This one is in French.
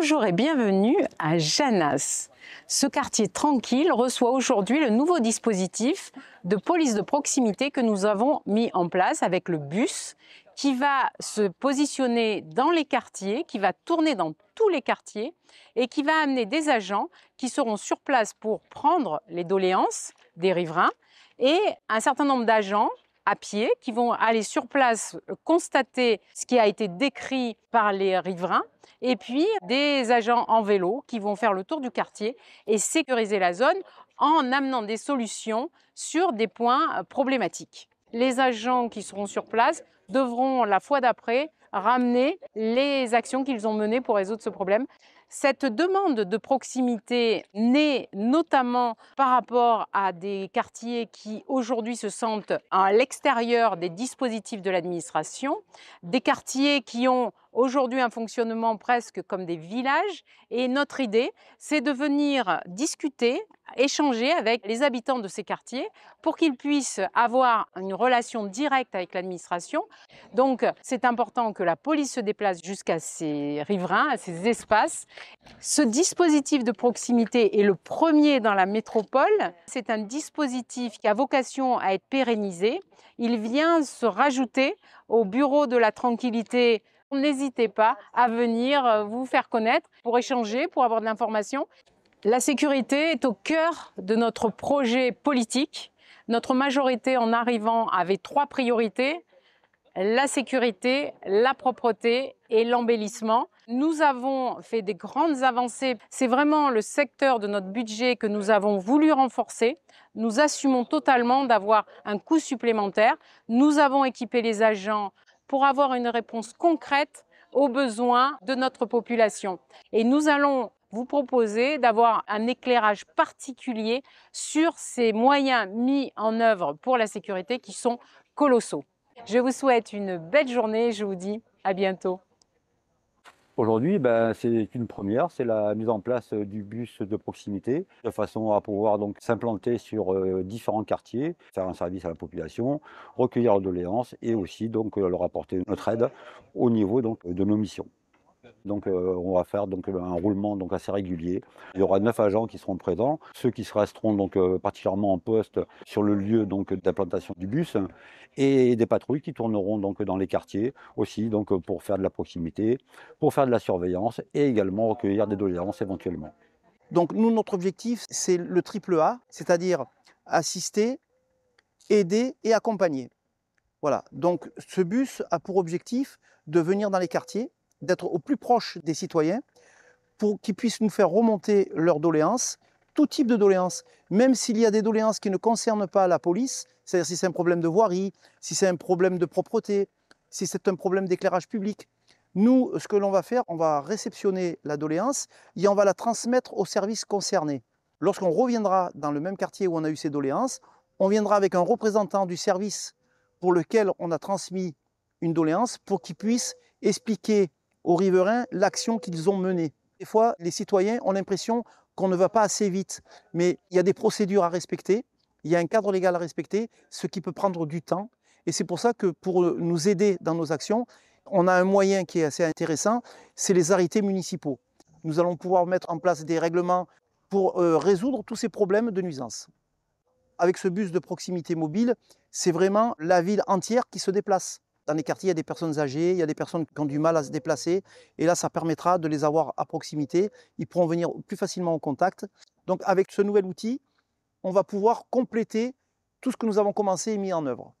Bonjour et bienvenue à Janas. Ce quartier tranquille reçoit aujourd'hui le nouveau dispositif de police de proximité que nous avons mis en place avec le bus qui va se positionner dans les quartiers, qui va tourner dans tous les quartiers et qui va amener des agents qui seront sur place pour prendre les doléances des riverains et un certain nombre d'agents à pied qui vont aller sur place constater ce qui a été décrit par les riverains et puis des agents en vélo qui vont faire le tour du quartier et sécuriser la zone en amenant des solutions sur des points problématiques. Les agents qui seront sur place devront la fois d'après ramener les actions qu'ils ont menées pour résoudre ce problème. Cette demande de proximité naît notamment par rapport à des quartiers qui aujourd'hui se sentent à l'extérieur des dispositifs de l'administration, des quartiers qui ont aujourd'hui un fonctionnement presque comme des villages. Et notre idée, c'est de venir discuter, échanger avec les habitants de ces quartiers pour qu'ils puissent avoir une relation directe avec l'administration. Donc, c'est important que la police se déplace jusqu'à ces riverains, à ces espaces. Ce dispositif de proximité est le premier dans la métropole. C'est un dispositif qui a vocation à être pérennisé. Il vient se rajouter au bureau de la tranquillité. N'hésitez pas à venir vous faire connaître pour échanger, pour avoir de l'information. La sécurité est au cœur de notre projet politique. Notre majorité, en arrivant, avait 3 priorités: la sécurité, la propreté et l'embellissement. Nous avons fait des grandes avancées. C'est vraiment le secteur de notre budget que nous avons voulu renforcer. Nous assumons totalement d'avoir un coût supplémentaire. Nous avons équipé les agents pour avoir une réponse concrète aux besoins de notre population. Et nous allons vous proposer d'avoir un éclairage particulier sur ces moyens mis en œuvre pour la sécurité qui sont colossaux. Je vous souhaite une belle journée et je vous dis à bientôt. Aujourd'hui, c'est une première, c'est la mise en place du bus de proximité, de façon à pouvoir donc s'implanter sur différents quartiers, faire un service à la population, recueillir leurs doléances et aussi donc leur apporter notre aide au niveau donc de nos missions. Donc on va faire donc un roulement donc assez régulier. Il y aura 9 agents qui seront présents, ceux qui se resteront donc particulièrement en poste sur le lieu donc d'implantation du bus, et des patrouilles qui tourneront donc dans les quartiers aussi donc pour faire de la proximité, pour faire de la surveillance et également recueillir des doléances éventuellement. Donc nous, notre objectif, c'est le triple A, c'est-à-dire assister, aider et accompagner. Voilà, donc ce bus a pour objectif de venir dans les quartiers, d'être au plus proche des citoyens pour qu'ils puissent nous faire remonter leurs doléances, tout type de doléances, même s'il y a des doléances qui ne concernent pas la police, c'est-à-dire si c'est un problème de voirie, si c'est un problème de propreté, si c'est un problème d'éclairage public. Nous, ce que l'on va faire, on va réceptionner la doléance et on va la transmettre aux services concernés. Lorsqu'on reviendra dans le même quartier où on a eu ces doléances, on viendra avec un représentant du service pour lequel on a transmis une doléance pour qu'il puisse expliquer aux riverains l'action qu'ils ont menée. Des fois, les citoyens ont l'impression qu'on ne va pas assez vite, mais il y a des procédures à respecter, il y a un cadre légal à respecter, ce qui peut prendre du temps. Et c'est pour ça que pour nous aider dans nos actions, on a un moyen qui est assez intéressant, c'est les arrêtés municipaux. Nous allons pouvoir mettre en place des règlements pour résoudre tous ces problèmes de nuisance. Avec ce bus de proximité mobile, c'est vraiment la ville entière qui se déplace. Dans les quartiers, il y a des personnes âgées, il y a des personnes qui ont du mal à se déplacer. Et là, ça permettra de les avoir à proximité. Ils pourront venir plus facilement en contact. Donc avec ce nouvel outil, on va pouvoir compléter tout ce que nous avons commencé et mis en œuvre.